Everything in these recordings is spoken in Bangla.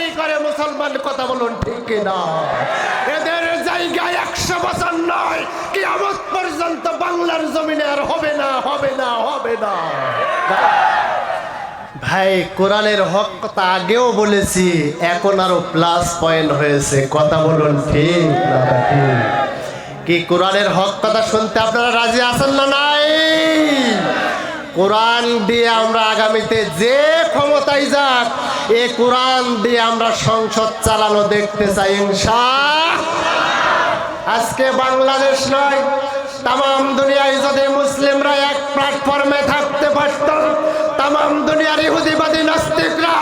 তৈরি করে মুসলমান, কথা বলুন ঠিক কিনা? এদের জায়গায় 100 বছর নয়, কিয়ামত পর্যন্ত বাংলার জমিনে আর হবে না, হবে না, হবে না। ভাই কোরআনের হক কথা আগেও বলেছি, এখন আরো প্লাস পয়েন্ট হয়েছে, কথা বলুন ঠিক না? কি কোরআনের হক কথা শুনতে আপনারা রাজি আছেন না নাই? কোরআন দিয়ে আমরা আগামীতে যে ক্ষমতায় যাক, এই কোরআন দিয়ে আমরা সংসদ চালানো দেখতে চাই ইনশাআল্লাহ। আজকে বাংলাদেশ নয়, তামাম দুনিয়ায় যদি মুসলিমরা এক প্ল্যাটফর্মে থাকতে পারত, তামাম দুনিয়ার ইহুদিবাদী নাস্তিকরা,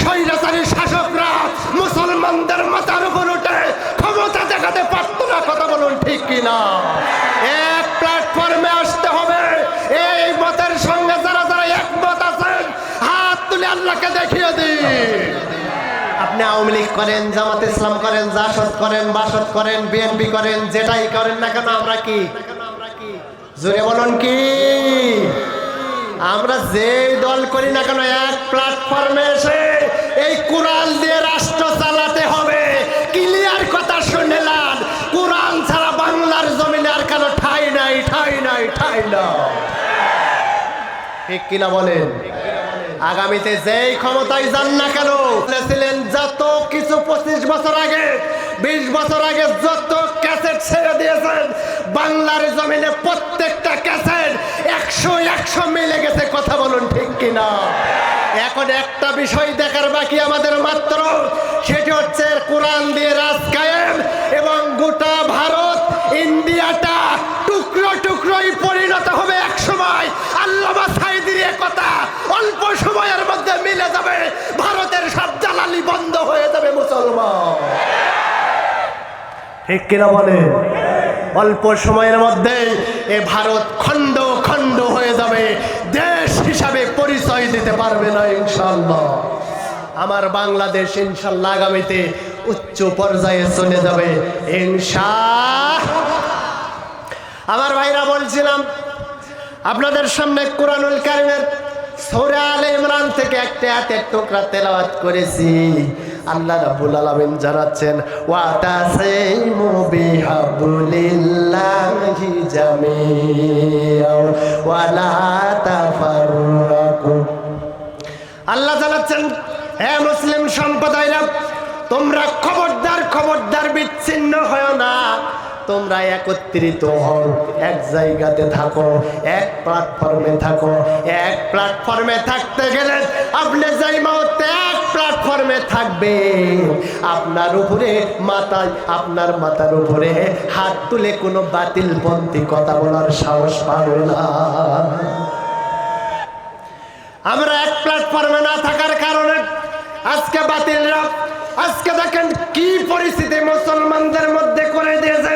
স্বৈরাচারী শাসকরা মুসলমানদের মাথার উপর উঠে ক্ষমতা দেখাতে পারত না, কথা বলুন ঠিক কিনা? এক প্ল্যাটফর্মে আসতে হবে। এই মতের সঙ্গে যারা যারা একমত আছেন হাত তুলে আল্লাহকে দেখিয়ে দিন। আপনি আওয়ামী লীগ করেন, জামাত ইসলাম করেন, জাসদ করেন, বাসদ করেন, বিএনপি করেন, যেটাই করেন না কেন, আমরা কি জোরে বলুন কি? আমরা যে দল করি না কেন, এক প্ল্যাটফর্মে এসে এই কোরআন দিয়ে রাষ্ট্র চালাতে হবে। ক্লিয়ার কথা শুনলেন? কোরআন ছাড়া বাংলার জমিনে আর কেন ঠাই নাই, ঠাই নাই, ঠাই না। ঠিক কিনা বলেন? আগামীতে যেই ক্ষমতায় যান না কেন, বলেছিলেন যত কিছু 25 বছর আগে, 20 বছর আগে যত ক্যাসেট ছেড়ে দিয়েছেন বাংলার জমিনে, প্রত্যেকটা ক্যাসেট 100 মিলে গেছে, কথা বলুন ঠিক কিনা? এখন একটা বিষয় দেখার বাকি আমাদের মাত্র, সেটি হচ্ছে কোরআন দিয়ে রাজ কায়েম এবং গোটা ভারত ইন্ডিয়াটা টুকরো টুকরোই পরিণত হবে এক সময়। আল্লামা সাঈদীর কথা অল্প সময়ের মধ্যে মিলে যাবে, ভারতের সব জ্বালানি বন্ধ হয়ে যাবে মুসলমান। ঠিক কিনা বলে? অল্প সময়ের মধ্যে এ ভারত খণ্ড খণ্ড হয়ে যাবে, দেশ হিসাবে পরিচয় দিতে পারবে না ইনশাআল্লাহ। আমার বাংলাদেশ ইনশাআল্লাহ আগামীতে উচ্চ পর্যায়ে চলে যাবে ইনশাআল্লাহ। আমার ভাইরা, বলছিলাম আপনাদের সামনে কোরআনুল কারীমের সূরা আলে ইমরান থেকে একটা আয়াতের টুকরা তেলাওয়াত করেছি। আল্লাহ রাব্বুল আলামিন জানাচ্ছেন, ওয়াতাসিমু বিহাবলিল্লাহি জামিআ ওয়া লা তাফাররাকু। আল্লাহ জানাচ্ছেন, হে মুসলিম সম্প্রদায়রা, তোমরা খবরদার খবরদার বিচ্ছিন্ন হয় না, তোমরা একত্রিত হও, এক জায়গাতে থাকো, এক প্ল্যাটফর্মে থাকো। এক প্ল্যাটফর্মে থাকতে গেলে আপনি যেই মুহূর্তে এক প্ল্যাটফর্মে থাকবে, আপনার উপরে মাথায়, আপনার মাথার উপরে হাত তুলে কোনো বাতিলপন্থী কথা বলার সাহস পাবে না। আমরা এক প্ল্যাটফর্মে না থাকার কারণে আজকে বাতিলরা, আজকে দেখেন কি পরিস্থিতি মুসলমানদের মধ্যে করে দিয়েছে।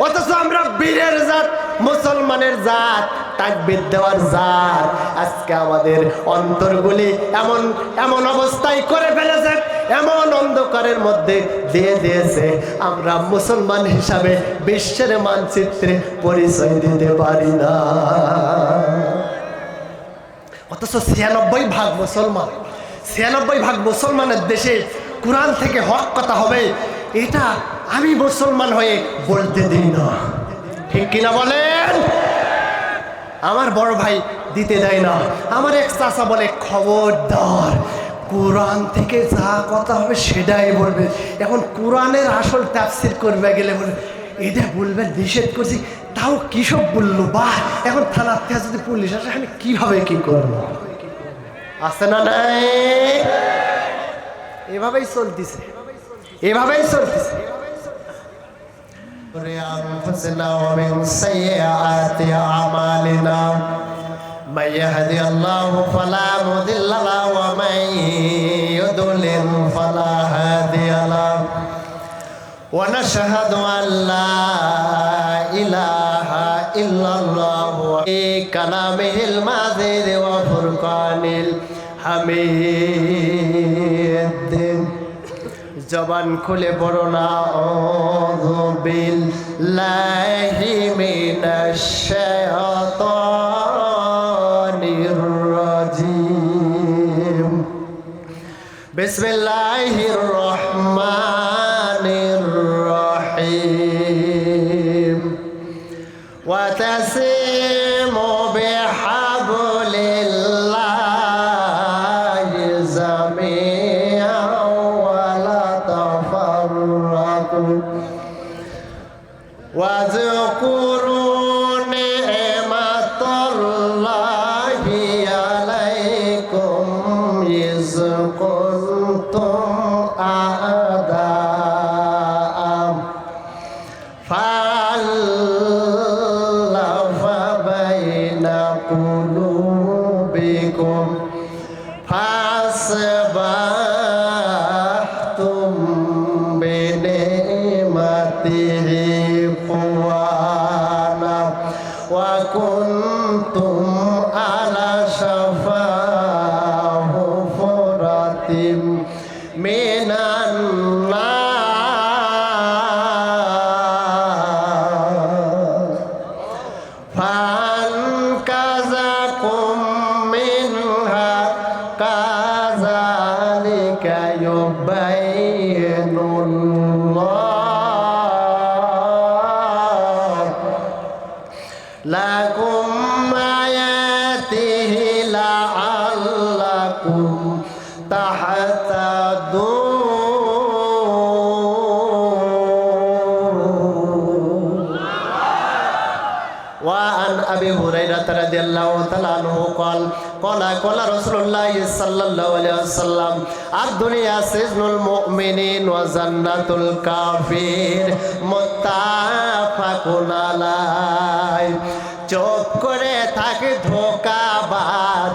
অথচ আমরা বীরের জাত, মুসলমানের জাত, তাকবীর দেওয়ার জাত, আজকে আমাদের অন্তরগুলি এমন এমন অবস্থায় করে ফেলেছে, এমন অন্ধকারের মধ্যে দিয়ে দিয়েছে, আমরা মুসলমান হিসাবে বিশ্বের মানচিত্রে পরিচয় দিতে পারি না। অথচ 96% মুসলমান, 96% মুসলমানের দেশে কোরআন থেকে হক কথা হবে, এটা আমি মুসলমান হয়ে বলতে দিই না। ঠিক কিনা বলেন? আমার বড় ভাই দিতে দেয় না। আমার এক চাচা বলে, খবরদার, কোরআন থেকে যা কথা হবে সেটাই বলবে। এখন কোরআনের আসল তাফসীর করবে গেলে বলে, এটা বলবে নিষেধ করছি, তাও কিসব বললো, বা এখন থানার থেকে যদি পুলিশ আসে আমি কিভাবে কি করবো? আছে না নাই? এভাবেই চলতেছে, এভাবেই চলতেছে। أنفسنا ومن سيئات أعمالنا من يهدي الله فلا مضل له ومن يضلل فلا هادي له ونشهد أن لا إله إلا الله في كلامه المجيد وفرقان الحميد। জবান খুলে পড়ো না, আউযু বিল্লাহি মিনাশ শাইতানির রাজিম। বিসমিল্লাহির রহমানির রহিম ওয়াতাসিমু বিহাবলিল্লাহি জামিআন ওয়া লা তাফাররাকু ওয়াযকুরু নি'মাতাল্লাহি আলাইকুম ইয কুনতুম আ'দাআম ফাআল্লাফা বাইনা কুলুবিকুম ফাসবাহতুম বিনি'মাতিহি ইখওয়ানা ওয়া কুনতুম আলা শাফা হুফরাতিম মিনান নার ফানকাযাকুম মিনহা কাযালিকা ইউবাইয়িনুল্লাহু লাকুম আয়াতিহি লাআল্লাকুম তাহতাদুন وعن أبي هريرة رضي الله تعالى عنه قال رسول الله صلى الله عليه وسلم الدنيا سجن المؤمنين وجنة الكافر متفق عليه চোখ করে থাকে ধোঁকাবাজ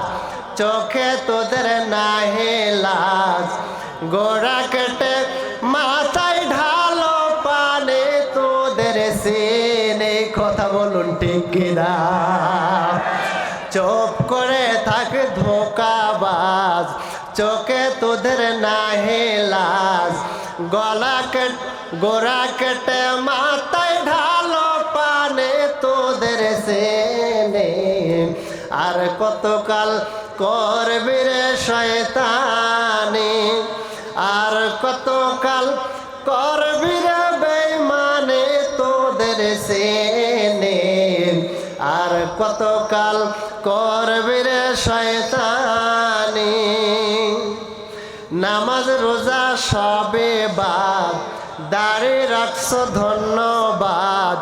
চোখে তোদের নাহি লাজ গোড়া কেটে মাথায় ঢালো পানে তোদের সিনে কথা বলুন ঠিক কিনা চোখ করে থাকে ধোঁকাবাজ চোখে তোদের নাহি লাজ গোড়া কেটে মাথায় ঢালো পানে তোদের সেনে আর কতকাল করবি রে শয়তানি আর কতকাল করবি রে বেঈমানে তোদের সেনে আর কতকাল করবি রে শয়তানি নামাজ রোজা সবে বাদ দাড়ি রাখছো ধন্যবাদ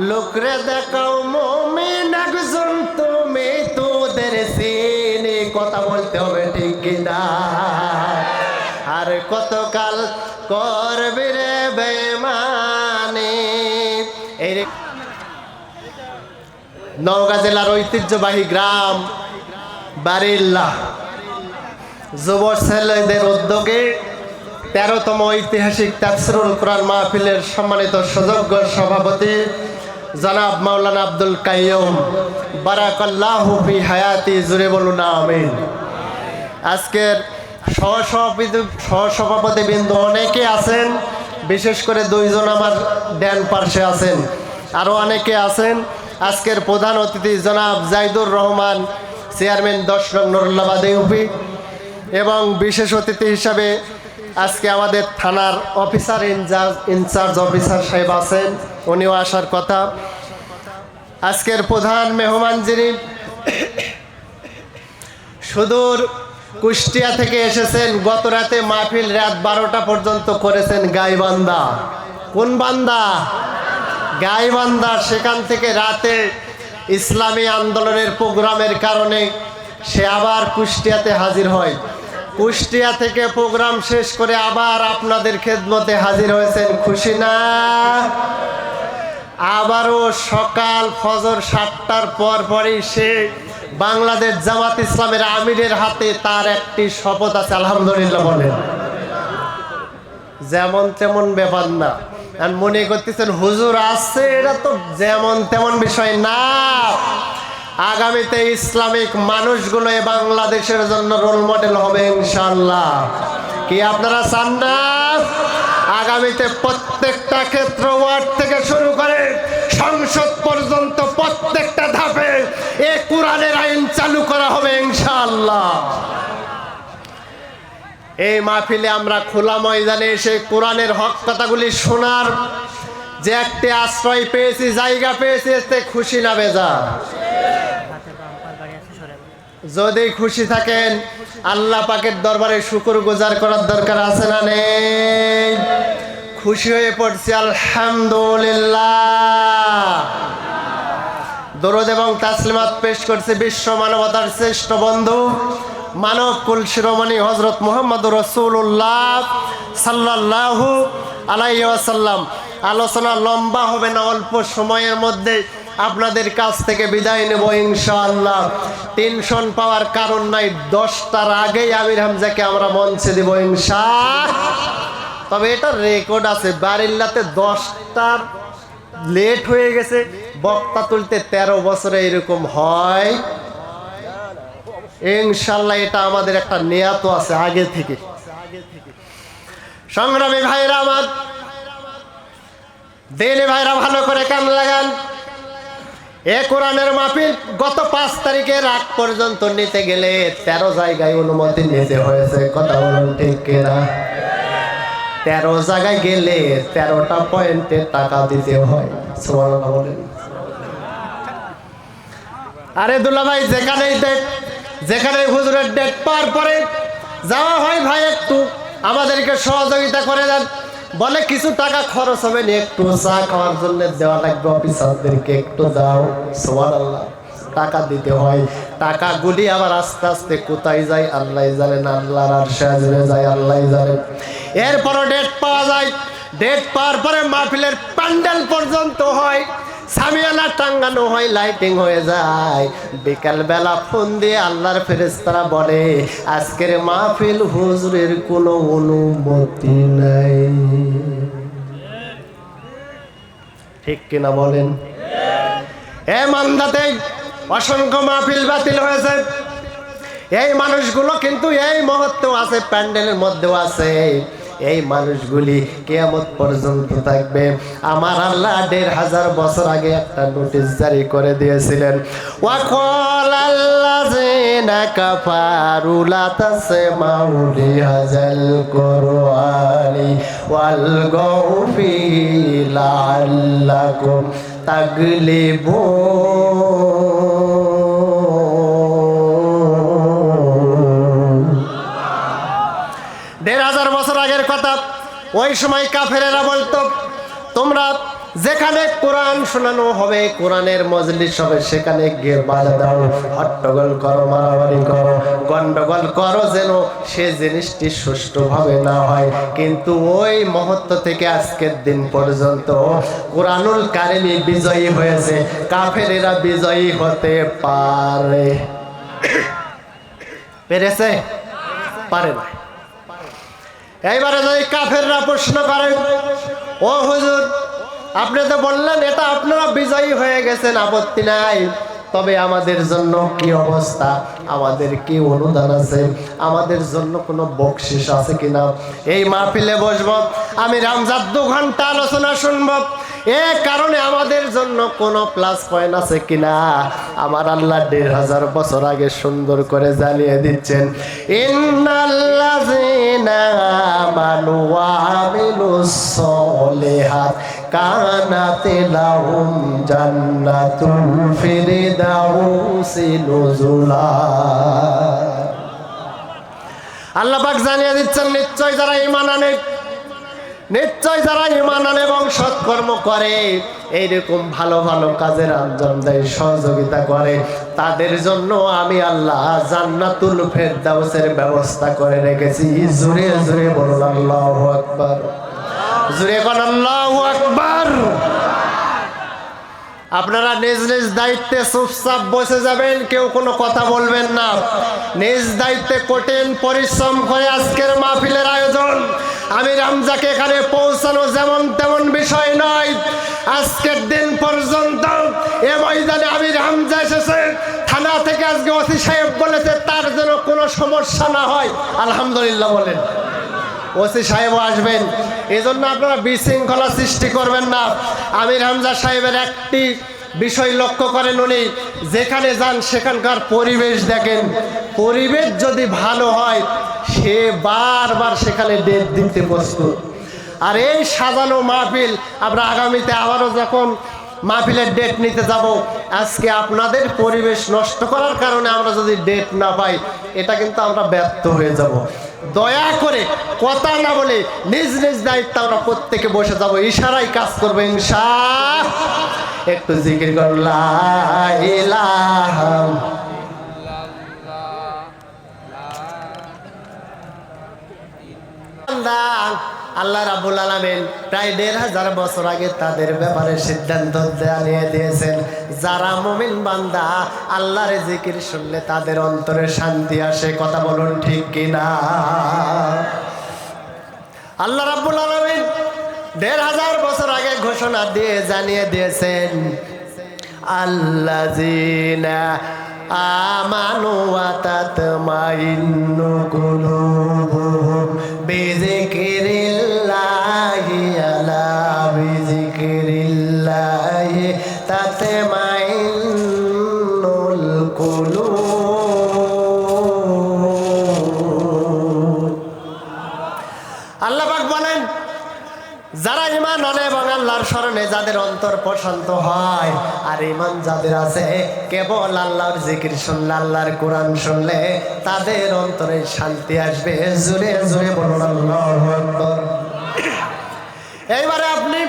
লোকরে দেখাও মুমিন একজন তুমি তোদের সিনে কথা বলতে হবে ঠিক কিনা আর কতকাল করবি রে বেঈমানি এই নওগাঁ জেলার ঐতিহ্যবাহী গ্রাম বারিল্লাহ যুব ছেলেদের উদ্যোগে 13তম ঐতিহাসিক তাফসীরুল কোরআন মাহফিলের সম্মানিত সুযোগ্য সভাপতি জনাব মাওলানা আব্দুল কাইয়ুম বারাকাল্লাহু ফি হায়াতি জুড়ে বলুন আমিন। আজকের সহসভাপতি বৃন্দ অনেকে আছেন, বিশেষ করে দুইজন আমার ডান পার্শ্বে আছেন, আরও অনেকে আছেন। আজকের প্রধান অতিথি জনাব জাইদুর রহমান চেয়ারম্যান 10 নং নুরুল্লাবাদ ইউপি এবং বিশেষ অতিথি হিসাবে আজকে আমাদের থানার অফিসার ইনচার্জ অফিসার সাহেব আছেন, উনিও আসার কথা। আজকের প্রধান মেহমান যিনি সুদূর কুষ্টিয়া থেকে এসেছেন, গত রাতে মাহফিল রাত 12টা পর্যন্ত করেছেন গাইবান্ধা। কোন বান্দা? গাইবান্ধা। সেখান থেকে রাতে ইসলামী আন্দোলনের প্রোগ্রামের কারণে সে আবার কুষ্টিয়াতে হাজির হয়। কুষ্টিয়া থেকে প্রোগ্রাম শেষ করে আবার আপনাদের খেদমতে হাজির হয়েছেন, খুশি না? আবারও সকাল ফজর 7টার পরই সে বাংলাদেশ জামাত ইসলামের আমিরের হাতে তার একটি শপথ আছে, আলহামদুলিল্লাহ বলেন। যেমন তেমন ব্যাপার না। আর মনে করতেছেন হুজুর আসছে, এটা তো যেমন তেমন বিষয় না। আগামীতে ইসলামিক মানুষগুলো এই বাংলাদেশের জন্য রোল মডেল হবে ইনশাআল্লাহ। কি আপনারা চান না? আগামীতে প্রত্যেকটা ক্ষেত্র, ওয়ার্ড থেকে শুরু করে সংসদ পর্যন্ত প্রত্যেকটা ধাপে এই কোরআনের আইন চালু করা হবে ইনশাআল্লাহ। এই মাহফিলে আমরা খোলা ময়দানে এসে কোরআনের হক কথাগুলি শোনার যে একটি আশ্রয় পেয়েছি, জায়গা পেয়েছি, এতে খুশি না বেজার? যদি খুশি থাকেন আল্লাহ পাকের দরবারে শুকরগুজার করার দরকার আছে না নেই? খুশি হয়ে পড়ছি আলহামদুলিল্লাহ। দরুদ এবং তাসলিমাত পেশ করছে বিশ্ব মানবতার শ্রেষ্ঠ বন্ধু মানব কুল শিরোমণি হযরত মুহাম্মদুর রাসূলুল্লাহ সাল্লাল্লাহু আলাইহি ওয়াসাল্লাম। আলোচনা লম্বা হবে না, অল্প সময়ের মধ্যে আপনাদের কাছ থেকে বিদায় নেব ইনশাআল্লাহ। টেনশন পাওয়ার কারণ নাই, 10টার আগেই আমির হামজাকে আমরা মঞ্চে দেব ইনশাআল্লাহ। তবে এটা রেকর্ড আছে, বারিল্লাতে 10টার লেট হয়ে গেছে, বক্তা তুলতে 13 বছরে এরকম হয় ইনশাআল্লাহ। এটা আমাদের একটা নিয়ত আছে আগে থেকে। সংগ্রামী ভাইরা আমার, দিনী ভাইরা ভালো করে কান লাগান। এ কোরআনের মাহফিল গত 5 তারিখের আগ পর্যন্ত নিতে গেলে 13 জায়গায় অনুমতি নিতে হয়েছে। কথা বলুন ঠিক কিনা? 13 জায়গায় গেলে 13টা পয়েন্টে টাকা দিতে হয়। সুবহানাল্লাহ বলেন। আরে দুলা ভাই, যেখানে হুজুরের ডেট পার পরে যাওয়া হয়, ভাই একটু আমাদেরকে সহযোগিতা করে দেন। বলে কিছু টাকা খরচ হবে না, একটু চা খাওয়ার জন্য দেওয়া লাগবে, অফিসারদেরকে একটু দাও। সুবহানাল্লাহ, টাকা দিতে হয়। টাকাগুলি আবার আস্তে আস্তে কোথায় যায় আল্লাহ জানেন, আল্লাহর আরশে আজিমে যায় আল্লাহ জানেন। এরপরও ডেট পাওয়া যায়, ডেট পাওয়ার পরে মাহফিলের প্যান্ডেল পর্যন্ত হয়, সামিয়ানা টাঙ্গানো হয়, লাইটিং হয়ে যায়। বিকালবেলা ফোন দিয়ে আল্লাহর ফেরেশতারা বলে আজকের মাহফিল হুজুরের কোনো অনুমতি নাই। ঠিক কিনা বলেন? এ মান্দাতে অসংখ্য মাহফিল বাতিল হয়েছে। এই মানুষগুলো কিন্তু এই মুহূর্তেও আছে, প্যান্ডেলের মধ্যেও আছে। এই মানুষগুলি কিয়ামত পর্যন্ত থাকবে। আমার আল্লাহ 1500 বছর আগে একটা নোটিশ জারি করে দিয়েছিলেন, ওয়াকালাল্লাযিনা কাফারু লা তাসমাউ লিহাযাল কুরআনি ওয়ালগাউ ফিহি লাআল্লাকুম তাগলিবুন। 1500 বছর আগের কথা। ওই সময় কাফেরেরা বলতো তোমরা যেখানে কোরআন শোনানো হবে, কোরআনের মজলিস হবে, সেখানে গিয়ে বাধা দাও, হট্টগোল করো, মারামারি করো, গন্ডগোল করো, যেন সে জিনিসটি সুষ্ঠুভাবে না হয়। কিন্তু ওই মুহূর্ত থেকে আজকের দিন পর্যন্ত কোরআনুল কারিমি বিজয়ী হয়েছে, কাফেরেরা বিজয়ী হতে পেরেছে? পারে না। এইবারে যদি কাফেররা প্রশ্ন করে, ও হুজুর আপনি তো বললেন এটা আপনারা বিজয়ী হয়ে গেছেন, আপত্তি নাই, তবে আমাদের জন্য কি অবস্থা, আমাদের কি অনুদান আছে, আমাদের জন্য কোনো বকশিস আছে কিনা? এই মাহফিলে বসবো, আমি রামজাদ 2 ঘন্টা আলোচনা শুনবো, এ কারণে আমাদের জন্য কোনো প্লাস পয়েন্ট আছে কিনা? আমার আল্লাহ 1500 বছর আগে সুন্দর করে জানিয়ে দিচ্ছেন, ইন্নাল্লাযিনা আমানু ওয়া আমিলুস সলিহাত কানাত লাহুম জান্নাতুল ফিরদাউসি নুজুলা। আল্লাহ পাক জানিয়ে দিচ্ছেন, নিশ্চয় যারা ঈমান আনে এবং সৎকর্ম করে, এইরকম ভালো ভালো কাজের আঞ্জাম দেয়, সহযোগিতা করে, তাদের জন্য আমি আল্লাহ জান্নাতুল ফেরদাউসের ব্যবস্থা করে রেখেছি। জোরে জোরে বলুন আল্লাহু আকবার, জোরে বলুন আল্লাহু আকবার। আপনারা নিজ নিজ দায়িত্বে চুপচাপ বসে যাবেন, কেউ কোনো কথা বলবেন না। নিজ দায়িত্বে কঠিন পরিশ্রম করে আজকের মাহফিলের আয়োজন। আমির হামজাকে এখানে পৌঁছানো যেমন তেমন বিষয় নয়। আজকের দিন পর্যন্ত এ ময়দানে আমির হামজা এসেছে, থানা থেকে আজকে ওসি সাহেব বলেছে তার যেন কোনো সমস্যা না হয়। আলহামদুলিল্লাহ বলেন। ওসি সাহেবও আসবেন, এই জন্য আপনারা বিশৃঙ্খলা সৃষ্টি করবেন না। আমির হামজা সাহেবের একটি বিষয় লক্ষ্য করেন উনি, যেখানে যান সেখানকার পরিবেশ দেখেন, পরিবেশ যদি ভালো হয় সে বারবার সেখানে ডেট দিতে প্রস্তুত। আর এই সাজানো মাহফিল আমরা আগামীতে আবারও যখন মাহফিলের ডেট নিতে যাব, আজকে আপনাদের পরিবেশ নষ্ট করার কারণে আমরা যদি ডেট না পাই, এটা কিন্তু আমরা ব্যর্থ হয়ে যাব। দয়া করে কথা না বলে নিজ নিজ দায়িত্ব আমরা প্রত্যেকে বসে যাব, ইশারায় কাজ করবো ইনশাআল্লাহ। একটু জিকির করুন লা ইলাহা আল্লাহ রাব্বুল আলামিন প্রায় ১৫০০ বছর আগে তাদের ব্যাপারে সিদ্ধান্ত জানিয়ে দিয়েছেন, যারা মুমিন বান্দা আল্লাহর জিকির শুনলে তাদের অন্তরে শান্তি আসে। কথা বলুন ঠিক কিনা? আল্লাহ রাব্বুল আলামিন ১৫০০ বছর আগে ঘোষণা দিয়ে জানিয়ে দিয়েছেন, আল্লাযীনা আমানু ওয়া তাতমাইন্নু কুলুবুহুম বিযিকরিল্লাহি আলা বিযিকরিল্লাহি তাতমাইন্নুল কুলুব। আল্লাহ পাক বলেন, যারা ঈমান আনে এবং আল্লাহর স্মরণে যাদের অন্তর প্রশান্ত হয়, আর ঈমান যাদের আছে কেবল আল্লাহর জিকির শুনলে, আল্লাহর কোরআন শুনলে তাদের অন্তরে শান্তি আসবে। জোরে জোরে বলুন আল্লাহু আকবার। এইবারে আপনি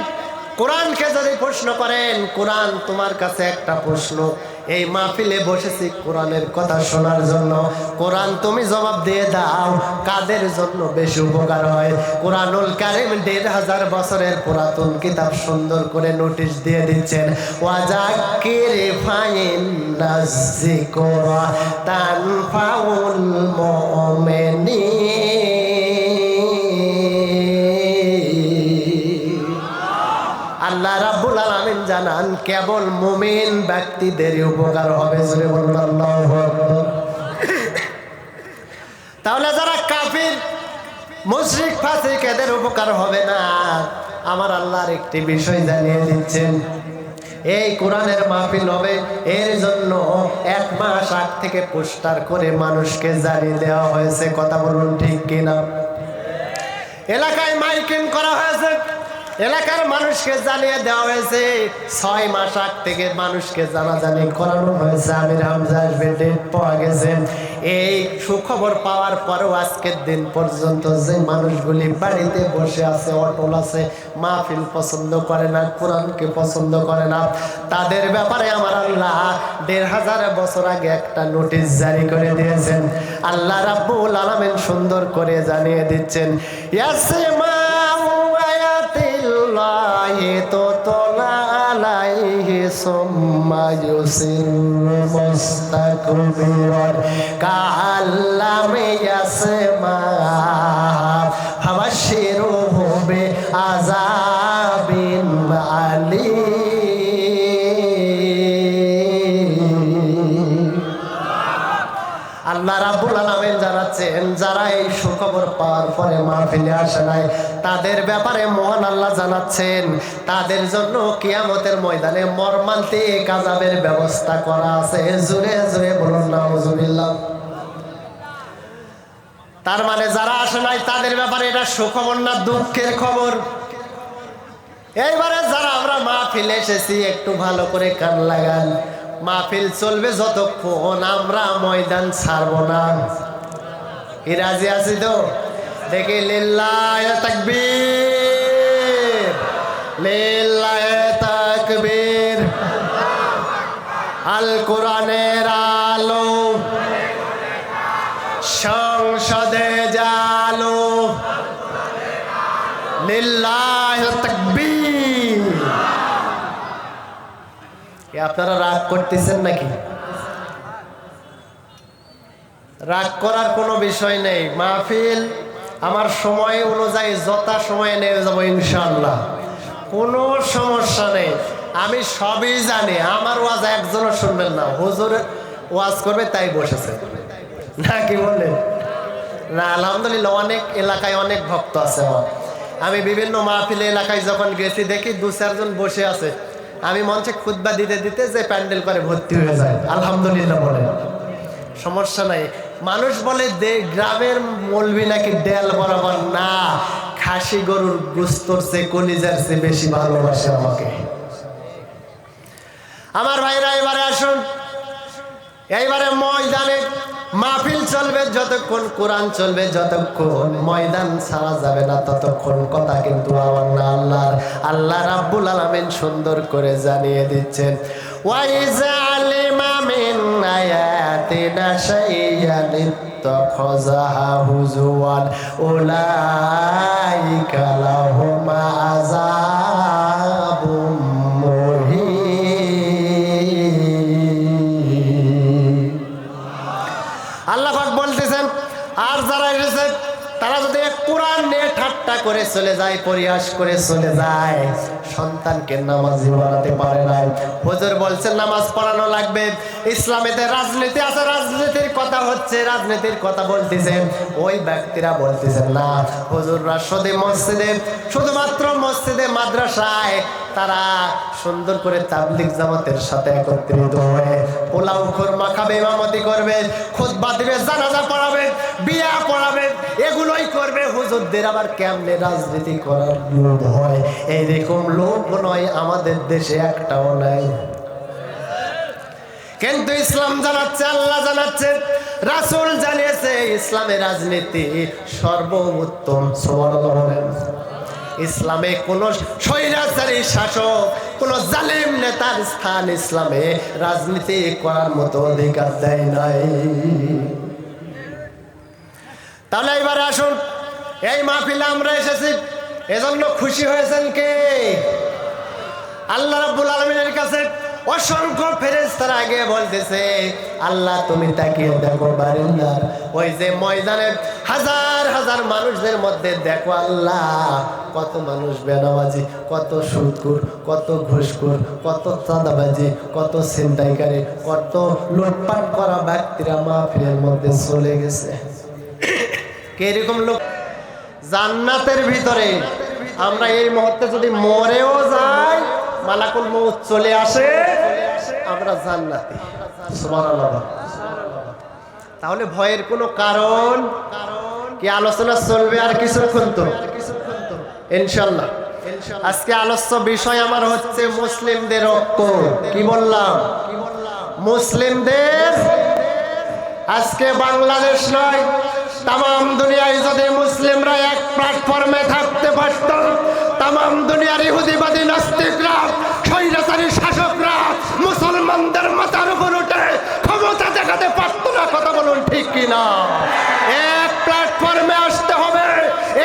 কোরআনকে যদি প্রশ্ন করেন, কোরআন তোমার কাছে একটা প্রশ্ন, এই মাহফিলে বসেছি কোরআনের কথা শোনার জন্য, কোরআন তুমি জবাব দিয়ে দাও কাদের জন্য বেশি উপকার হয়? কোরআনুল কারীম ১৫০০ বছরের পুরাতন কিতাব সুন্দর করে নোটিশ দিয়ে দিচ্ছেন, ওয়াজাক্কির ফাইন্নাজ যিকরা তানফাউল মুমিনিন। আল্লাহ রাব্বুল আলামিন জানান কেবল মুমিন ব্যক্তিদেরই উপকার হবে। জোরে বলুন আল্লাহু আকবার। তাহলে যারা কাফির মুশরিক ফাসিক এদের উপকার হবে না। আমার আল্লাহর একটি বিষয় জানিয়ে দিচ্ছেন, এই কোরআনের মাহফিল হবে, এর জন্য ১ মাস আগ থেকে পোস্টার করে মানুষকে জানিয়ে দেওয়া হয়েছে। কথা বলুন ঠিক কিনা? এলাকায় মাইকিং করা হয়েছে, এলাকার মানুষকে জানিয়ে দেওয়া হয়েছে, ৬ মাস আগ থেকে মানুষকে জানাজানি করানো হয়েছে। আমির হামজা আসবে, ডেট পাওয়া গেছে। এই সুখবর পাওয়ার পরেও আজকের দিন পর্যন্ত যে মানুষগুলি বাড়িতে বসে আছে, অটল আছে, মাহফিল পছন্দ করে না, কোরআনকে পছন্দ করে না, তাদের ব্যাপারে আমার আল্লাহ ১৫০০ বছর আগে একটা নোটিশ জারি করে দিয়েছেন। আল্লাহ রাব্বুল আলামিন সুন্দর করে জানিয়ে দিচ্ছেন, তুতলা আলাইহি সুম্মা ইউসিরু মুস্তাকবিরান কাআল্লাম ইয়াসমা ফাবাশশিরুহু বিআযাবিন আলীম। আল্লাহ রাব্বুল আলামিন জানাচ্ছেন, যারা এই সুখবর পাওয়ার পরে মাহফিলে আসে নাই তাদের ব্যাপারে মহান আল্লাহ জানাচ্ছেন, তাদের জন্য কিয়ামতের ময়দানে মর্মান্তিক আযাবের ব্যবস্থা করা আছে। জোরে জোরে বলুন নাউজুবিল্লাহ। তার মানে যারা আসে নাই তাদের ব্যাপারে এটা সুখবর না দুঃখের খবর? এইবারে যারা আমরা মাহফিলে এসেছি একটু ভালো করে কান লাগান, মাহফিল চলবে যতক্ষণ আমরা ময়দান ছাড়ব না। কি রাজি আছি তো? দেখি লিল্লাহি তাকবীর, লিল্লাহি তাকবীর। আল কোরআনের আলো সংসদে জালো, লিল্লাহি তাকবীর। কি আপনারা রাগ করতেছেন নাকি? রাগ করার কোনো বিষয় নেই। মাহফিল আমার সময় অনুযায়ী যথা সময়ে নিয়ে যাবো ইনশাআল্লাহ, কোনো সমস্যা নেই। আমি সবই জানি, আমার ওয়াজ একজনও শুনবেন না, হুজুর ওয়াজ করবে তাই বসেছে না, কি বললেন না? আলহামদুলিল্লাহ, অনেক এলাকায় অনেক ভক্ত আছে আমার। আমি বিভিন্ন মাহফিলে এলাকায় যখন গেছি দেখি ২-৪ জন বসে আছে, আমি মঞ্চে খুতবা দিতে দিতে যে প্যান্ডেল করে ভর্তি হয়ে যায়, আলহামদুলিল্লাহ বলে, সমস্যা নাই। মানুষ বলে গ্রামের মৌলবি নাকি দেয়াল বরাবর না, খাসি গরুর গোস্তর চেয়ে কলিজার চেয়ে বেশি ভালোবাসে আমাকে। আমার ভাইরা এবারে আসুন, এইবারে ময়দানে মাহফিল চলবে যতক্ষণ, কোরআন চলবে যতক্ষণ, ময়দান ছাড়া যাবে না ততক্ষণ। কথা কিন্তু আমার না আল্লাহর। আল্লাহ রাব্বুল আলামিন সুন্দর করে জানিয়ে দিচ্ছেন, ওয়াইজা আলিমা মিন আয়াতিনা শাইয়ান ইত্তাখাযাহা হুজুওয়ান উলাইকা লাহুম আযাবুম মুহিন। আল্লাহ পাক বলতেছেন, আর যারা এসেছে তারা যদি কোরআন নিয়ে ঠাট্টা করে চলে যায়, পরিহাস করে চলে যায়, সন্তানকে নামাজি বানাতে পারে না। হুজুর বলছেন নামাজ পড়ানো লাগবে। ইসলামেতে রাজনীতি আছে, রাজনীতির কথা হচ্ছে, রাজনীতির কথা বলতেছেন, ওই ব্যক্তিরা বলতেছেন না, হুজুররা শুধু মসজিদে, শুধুমাত্র মসজিদে মাদ্রাসায় তারা সুন্দর করে তাবলিগ জামাতের সাথে একত্রিত হয়ে পোলাও খুরমা খাবে, ইমামতি করবে, খুতবা দিবে, জানাজা পড়াবে, বিয়া পড়াবে, এগুলোই করবে। হুজুরদের আবার কেমনে রাজনীতি করার লোভ হয়? এইরকম লোভ নয় আমাদের দেশে একটাও নাই। কিন্তু ইসলাম জানাচ্ছে, আল্লাহ জানাচ্ছে, রাসূল জানিয়েছে, ইসলামের রাজনীতি সর্বোত্তম। সুবহানাল্লাহ। ইসলামে কোন স্বৈরাচারী শাসক, কোন জালেম নেতার স্থান ইসলামে রাজনীতি করার মতো অধিকার দেয় নাই। তাহলে এবারে আসুন, এই মাহফিলে আমরা এসেছি, এজন্য খুশি হয়েছেন কে? আল্লাহ রাব্বুল আলামিনের কাছে অসংখ্য ফেরেশতারা আগে বলতেছে, আল্লাহ তুমি তাকিয়ে দেখো বারিন্দার, ওই যে ময়দানে হাজার হাজার মানুষদের মধ্যে দেখো আল্লাহ, কত মানুষ বেনামাজি, কত সুদখোর, কত ঘুষখোর, কত চাঁদাবাজি, কত ছিনতাইকারী, কত লুটপাট করা ব্যক্তিরা মাহফিলের মধ্যে চলে গেছে। এরকম লোক জান্নাতের ভিতরে আমরা এই মুহূর্তে যদি মরেও যাই, মালাকুল মউত চলে আসে, আমরা জান্নাতি। সুবহানাল্লাহ। তাহলে ভয়ের কোনো কারণ কি? আলোচনা চলবে আর কিছুক্ষণ তো ইনশাআল্লাহ। আজকে আলোচ্য বিষয় আমার হচ্ছে মুসলিমদের ঐক্য। কি বললাম? মুসলিমদের। আজকে বাংলাদেশ নয়, তাম দুনিয়ায় যদি মুসলিমরা এক প্ল্যাটফর্মে থাকতে পারত, তাম দুনিয়ার ইহুদিবাদী নাস্তিকরা, স্বৈরাচারী শাসকরা মুসলমানদের মাথার উপর উঠে ক্ষমতা দেখাতে পারত না। কথা বলুন ঠিক কিনা? এক প্ল্যাটফর্মে আসতে হবে।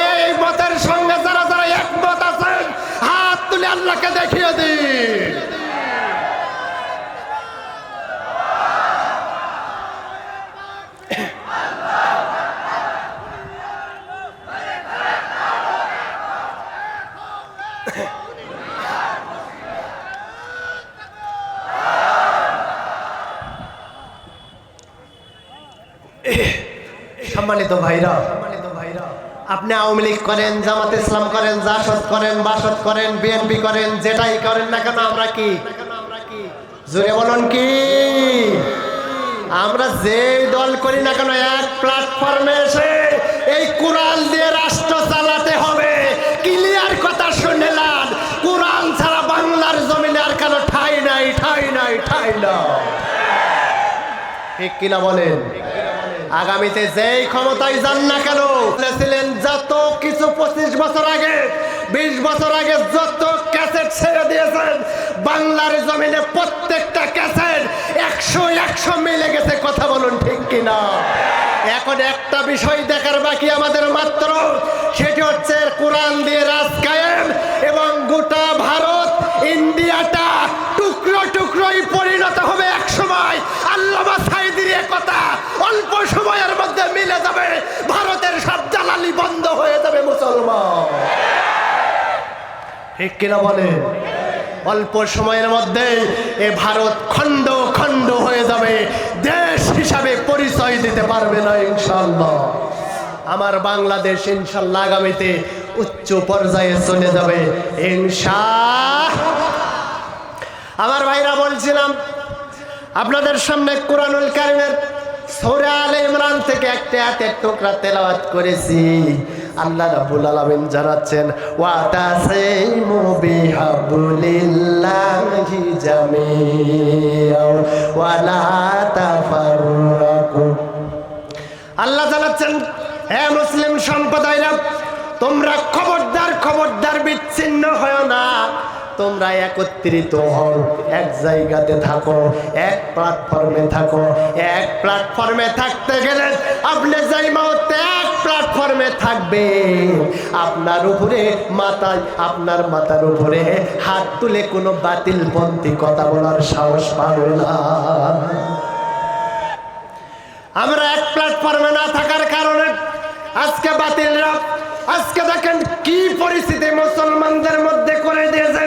এই মতের সঙ্গে যারা যারা একমত আছেন, হাত তুলে আল্লাহকে দেখিয়ে দিন। সম্মানিত ভাইরা, আপনি আওয়ামী লীগ করেন, জামাত ইসলাম করেন, জাসদ করেন, বাসদ করেন, বিএনপি করেন, যেটাই করেন না কেন, আমরা কি জোরে বলুন কি? আমরা যে দল করি না কেন, এক প্ল্যাটফর্মে এসে এই কোরআন দিয়ে রাষ্ট্র চালাতে হবে। ক্লিয়ার কথা শুনলেন? কোরআন ছাড়া বাংলার জমিনে আর কেন ঠাই নাই, ঠাই নাই, ঠাই না। ঠিক কিনা বলেন? আগামীতে যেই ক্ষমতায় যান না কেন, বলেছিলেন যত কিছু 25 বছর আগে, 20 বছর আগে যত ক্যাসেট ছেড়ে দিয়েছেন বাংলার জমিনে, প্রত্যেকটা ক্যাসেট 100 মিলে গেছে। কথা বলুন ঠিক কিনা? এখন একটা বিষয় দেখার বাকি আমাদের মাত্র, সেটি হচ্ছে কোরআন দিয়ে রাজ কায়েম এবং গোটা ভারত ইন্ডিয়াটা টুকরো টুকরোই পরিণত হবে এক সময়। আল্লামা সাঈদীর কথা অল্প সময়ের মধ্যে মিলে যাবে, ভারতের সব জ্বালানি বন্ধ হয়ে যাবে মুসলমান। ঠিক কিনা বলে? অল্প সময়ের মধ্যে এ ভারত খণ্ড খণ্ড হয়ে যাবে, দেশ হিসাবে পরিচয় দিতে পারবে না ইনশাআল্লাহ। আমার বাংলাদেশ ইনশাআল্লাহ আগামীতে উচ্চ পর্যায়ে চলে যাবে ইনশাআল্লাহ। আমার ভাইরা, বলছিলাম আপনাদের সামনে কোরআনুল কারীমের সূরা আলে ইমরান থেকে একটা আয়াতের টুকরা তেলাওয়াত করেছি। আল্লাহ রাব্বুল আলামিন জানাচ্ছেন, ওয়া তাসিমু বিহাবলিল্লাহি জামিআ ওয়া লা তাফাররাকু। আল্লাহ জানাচ্ছেন, হে মুসলিম সম্প্রদায়রা, তোমরা খবরদার বিচ্ছিন্ন হয় না, তোমরা একত্রিত হও, এক জায়গাতে থাকো, এক প্ল্যাটফর্মে থাকো। এক প্ল্যাটফর্মে থাকতে গেলে আপনি যাই মুহূর্তে এক প্ল্যাটফর্মে থাকবে, আপনার উপরে আপনার মাথার উপরে হাত তুলে কোনো বাতিলপন্থী কথা বলার সাহস পাবে না। আমরা এক প্ল্যাটফর্মে না থাকার কারণে আজকে বাতিলরা, আজকে দেখেন কি পরিস্থিতি মুসলমানদের মধ্যে করে দিয়েছে।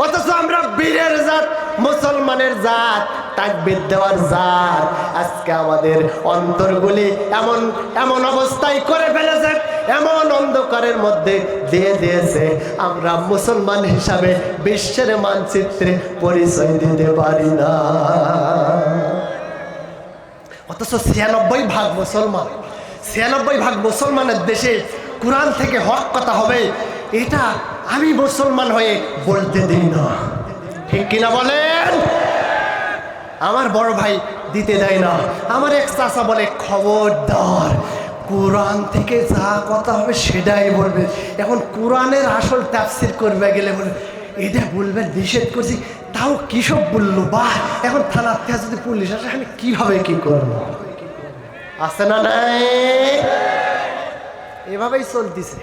অথচ আমরা বীরের জাত, মুসলমানের জাত, তাকবীর দেওয়ার জাত, আজকে আমাদের অন্তরগুলি এমন অবস্থায় করে ফেলেছে, এমন অন্ধকারের মধ্যে দিয়ে দিয়েছে, আমরা মুসলমান হিসাবে বিশ্বের মানচিত্রে পরিচয় দিতে পারি না। অথচ 96% মুসলমান, 96% মুসলমানের দেশে কোরআন থেকে হক কথা হবে, এটা আমি মুসলমান হয়ে বলতে দিই না। ঠিক কিনা বলেন? আমার বড় ভাই দিতে দেয় না। আমার এক চাচা বলে, খবরদার, কোরআন থেকে যা কথা হবে সেটাই বলবে। এখন কোরআনের আসল তাফসীর করবে গেলে বলে, এটা বলবে নিষেধ করছি, তাও কি সব বললো, বাহ, এখন থানার থেকে যদি পুলিশ আসে আমি কিভাবে কি করবো? আছে না নাই? এভাবেই চলতেছে।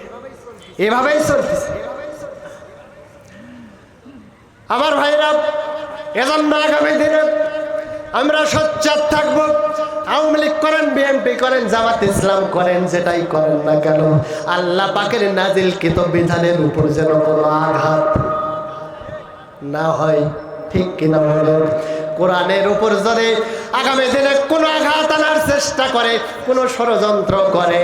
আমার ভাইরা, এজন্য আগামী দিনে আমরা সোচ্চার থাকবো। আওয়ামী লীগ করেন, বিএনপি করেন, জামাত ইসলাম করেন, যেটাই করেন না কেন, আল্লাহ পাকের নাজিলকৃত বিধানের উপর যেন কোনো আঘাত না হয়। ঠিক কিনা বলেন? কোরআনের উপর যদি আগামী দিনে কোনো আঘাত আনার চেষ্টা করে, কোনো ষড়যন্ত্র করে,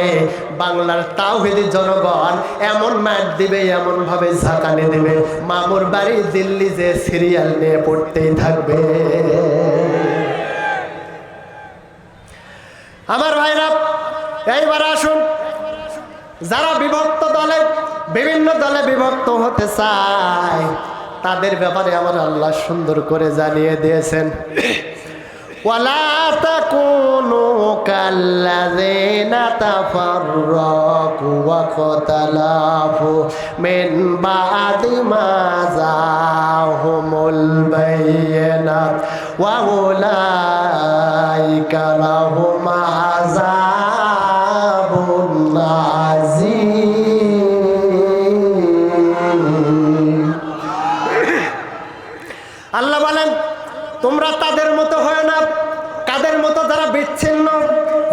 বাংলার তাওহীদি জনগণ এমন ম্যাট দিবে, এমন ভাবে ঝাঁকানি দিবে, মামুর বাড়ি দিল্লি যে সিরিয়াল নিয়ে পড়তেই থাকবে। আমার ভাইরা, এইবার আসুন, যারা বিভক্ত দলে, বিভিন্ন দলে বিভক্ত হতে চায়, তাদের ব্যাপারে আমার আল্লাহ সুন্দর করে জানিয়ে দিয়েছেন, ওয়ালা তাকুনু কাল্লাযিনা তাফাররাকু ওয়া ইখতালাফু মিন বা'দি মা জাআহুমুল বায়িনাত ওয়া উলাইকা লাহুম আযাবুন আযীম। আল্লাহ বলেন, তোমরা তাদের মতো হয় না, কাদের মতো যারা বিচ্ছিন্ন,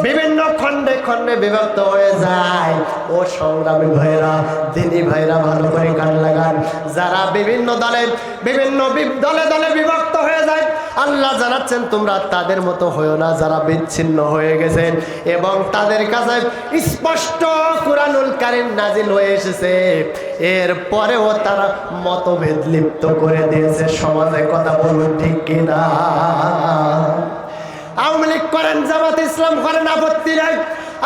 বিভিন্ন খণ্ডে খণ্ডে বিভক্ত হয়ে যায়। ও সংগ্রামী ভাইরা, দিনী ভাইরা, ভালো করে কান লাগান। যারা বিভিন্ন দলে বিভক্ত হয়ে যায়, আল্লাহ জানাচ্ছেন তোমরা তাদের মতো হয়েও না, যারা বিচ্ছিন্ন হয়ে গেছেন এবং তাদের কাছে স্পষ্ট কুরআনুল কারীম নাজিল হয়ে এসেছে, এরপরেও তারা মতভেদ লিপ্ত করে দিয়েছে সমাজে। কথা বলুন ঠিক কিনা? আওয়ামী লীগ করেন, জামাত ইসলাম করেন, আপত্তি নাই।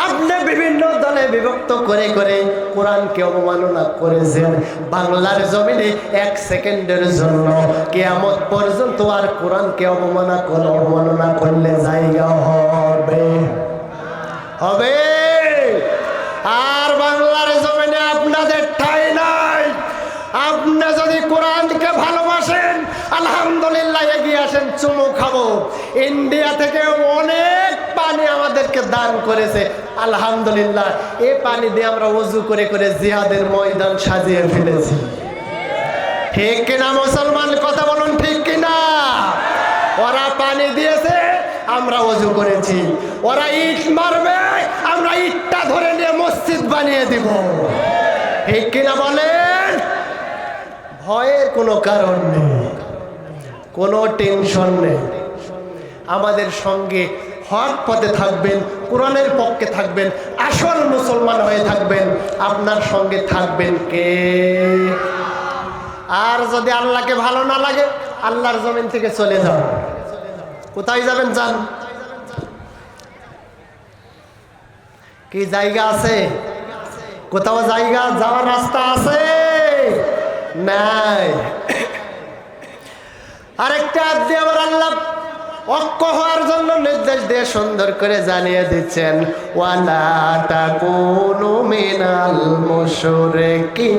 আপনি বিভিন্ন দলে বিভক্ত করে করে কোরআনকে অবমাননা করেছেন। বাংলার জমিনে 1 সেকেন্ডের জন্য কিয়ামত পর্যন্ত আর কোরআনকে অবমাননা করলে জায়গা হবে। আর বাংলার জমিনে আপনাদের ঠাঁই নাই। আপনি যদি কোরআনকে ভালোবাসেন, আলহামদুলিল্লাহ, এগিয়ে আসেন, চুমু খাবো। ইন্ডিয়া থেকে অনেক পানি আমাদেরকে দান করেছে, আলহামদুলিল্লাহ। এই পানি দিয়ে আমরা ওযু করে করে জিহাদের ময়দান সাজিয়ে ফেলেছি। ঠিক কিনা মুসলমান? কথা বলুন ঠিক কিনা? ওরা পানি দিয়েছে, আমরা ওযু করেছি। ওরা ইট মারবে, আমরা ইটটা ধরে নিয়ে মসজিদ বানিয়ে দিব। ঠিক কিনা বলেন? ভয়ের কোনো কারণ নেই, কোনো টেনশন নেই। আমাদের সঙ্গে হক পথে থাকবেন, কোরআনের পক্ষে থাকবেন, আসল মুসলমান হয়ে থাকবেন। আপনার সঙ্গে থাকবেন কে? আর যদি আল্লাহকে ভালো না লাগে, আল্লাহর জমিন থেকে চলে যান। কোথায় যাবেন যান? কি জায়গা আছে? কোথাও জায়গা যাওয়ার রাস্তা আছে? নাই। আরেকটা দিয়ে আবার আল্লাহ ঐক্য হওয়ার জন্য নির্দেশ দিয়ে সুন্দর করে জানিয়ে দিচ্ছেন, ওয়ালা তাকুনু মিনাল মুশরিকিন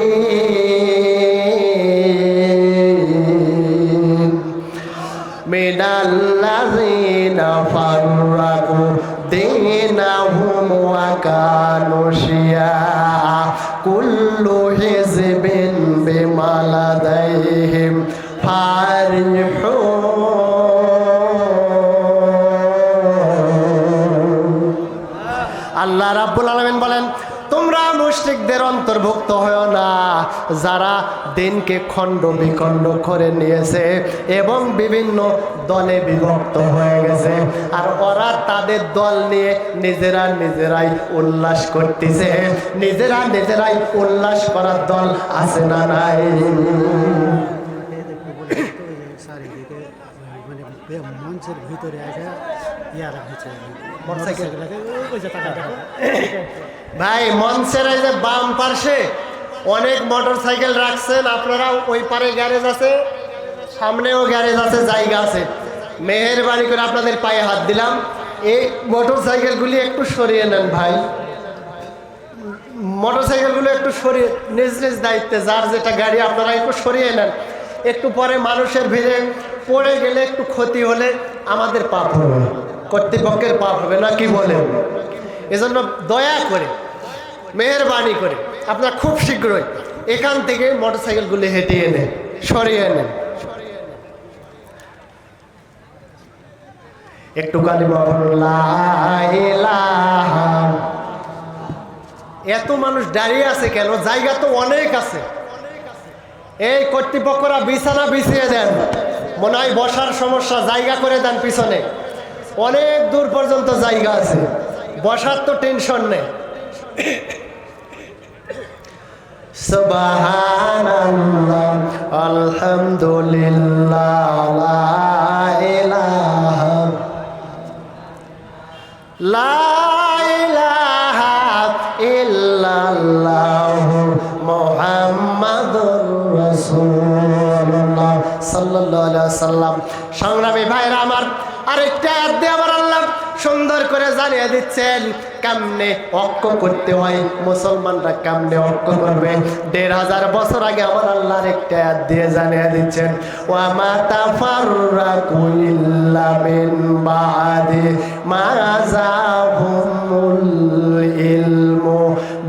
মিনাল্লাযিনা ফাররাকু দীনাহুম ওয়া কানু শিয়াআ কুল্লু হিজবিন বিমা লাদাইহিম ফারিহুন। আল্লাহ রাব্বুল আলামিন বলেন, তোমরা মুশরিকদের অন্তর্ভুক্ত হও না যারা দিনকে খণ্ড বিখণ্ড করে নিয়েছে এবং বিভিন্ন দলে বিভক্ত হয়ে গেছে, আর ওরা তাদের দল নিয়ে নিজেরাই উল্লাস করতেছে। নিজেরাই উল্লাস করার দল আছে না নাই? মঞ্চের ভিতরে ভাই, মঞ্চের এই যে বাম পার্শ্বে অনেক মোটরসাইকেল রাখছেন আপনারা। ওই পারে গ্যারেজ আছে, সামনেও গ্যারেজ আছে, জায়গা আছে। মেহেরবানি করে আপনাদের পায়ে হাত দিলাম, এই মোটরসাইকেলগুলি একটু সরিয়ে নেন ভাই। মোটরসাইকেলগুলো একটু সরিয়ে নিজ নিজ দায়িত্বে, যার যেটা গাড়ি আপনারা একটু সরিয়ে নেন। একটু পরে মানুষের ভিড়ে পড়ে গেলে একটু ক্ষতি হলে আমাদের পাপ হবে, কর্তৃপক্ষের পাপ হবে না, কি বলেন? এজন্য দয়া করে মেহেরবানি করে আপনারা খুব শীঘ্রই এখান থেকে মোটরসাইকেলগুলি হেঁটিয়ে নেন, সরিয়ে নেন। একটু কালিমা বলুন, লা ইলাহা। এত মানুষ দাঁড়িয়ে আছে কেন? জায়গা তো অনেক আছে। এই কর্তৃপক্ষরা বিছানা বিছিয়ে দেন, মনে হয় বসার সমস্যা, জায়গা করে দেন পিছনে, অনেক দূর পর্যন্ত জায়গা আছে, বসার তো টেনশন নেই। সুবহানাল্লাহ, আলহামদুলিল্লাহ, লা ইলাহা ইল্লাল্লাহু মুহাম্মাদুর রাসূলুল্লাহ সাল্লাল্লাহু আলাইহি ওয়াসাল্লাম। সংগ্রামী ভাইরা আমার, আরেকটা আয়াত দিয়ে আবার আল্লাহ সুন্দর করে জানিয়ে দিচ্ছেন কেমনে ঐক্য করতে হয়, মুসলমানরা কেমনে ঐক্য করবে। ১৫০০ বছর আগে আমার আল্লাহ আরেকটা আয়াত দিয়ে জানিয়ে দিচ্ছেন, ওয়া মা তাফাররাকু ইল্লা মিন বাদি মা জাহুমুল ইলমু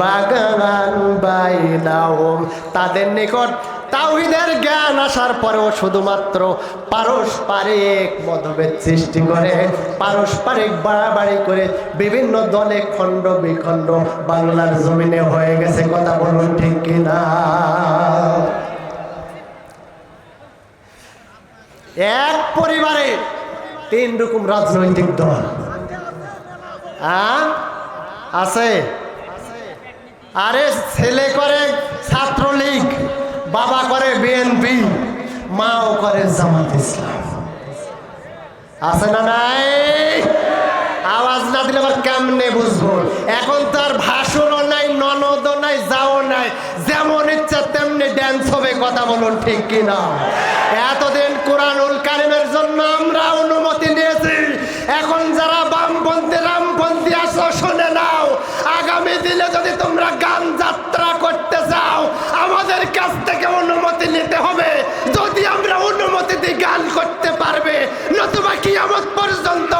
বাগান বাইনাহুম। তাদের নিকট তাওহীদের জ্ঞান আসার পরেও শুধুমাত্র পারস্পরিক মতভেদ সৃষ্টি করে, পারস্পরিক বাড়াবাড়ি করে বিভিন্ন দলে খণ্ড বিখণ্ড বাংলার জমিনে হয়ে গেছে। কথা বলুন ঠিক কিনা? এক পরিবারে ৩ রকম রাজনৈতিক দল আছে। আরে ছেলে করে ছাত্রলীগ, বাবা করে বিএনপি, মাও করে জামাত ইসলাম, আছে না নাই? আওয়াজ না দিলে আবার কেমনে বুঝবো? এখন তার ভাষণও নাই, ননদও নাই, যাও নাই, যেমন ইচ্ছা তেমনি ড্যান্স হবে। কথা বলুন ঠিক কিনা? এতদিন কোরআনুল কারিমের জন্য আমরা অনুমতি নিয়েছি, এখন যারা বামপন্থী রামপন্থী আসো শুনে নাও, আগামী দিনে যদি তোমরা গান যাত্রা করতে চাও আমাদের কাছ থেকে অনুমতি নিতে হবে। যদি আমরা অনুমতি দিই গান করতে পারবে, নতুবা কিয়ামত পর্যন্ত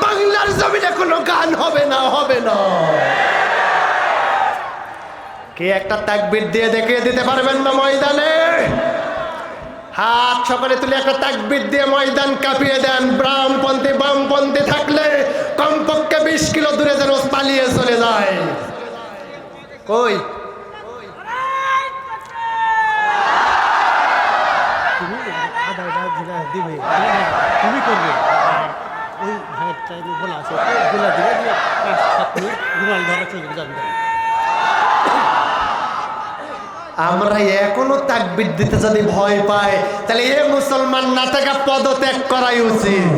বাংলার জমিনে কোনো গান হবে না, হবে না। কে একটা তাকবীর দিয়ে দেখিয়ে দিতে পারবেন না ময়দানে? হাত সকলে তুলে একটা তাকবীর দিয়ে ময়দান কাঁপিয়ে দেন। বামপন্থী থাকলে কমপক্ষে ২০ কিলো দূরে যেন পালিয়ে চলে যায়। কই তুমি করবে ওই ভাইয়ের টাইমে বলা আছে, গোলা দিলে দিয়ে ৫-৭ মিনিট রুমাল ধরা চলে যাবে। আমরা এখনো তাকবীর দিতে যদি ভয় পাই, তাহলে এ মুসলমান না থেকে পদত্যাগ করাই উচিত।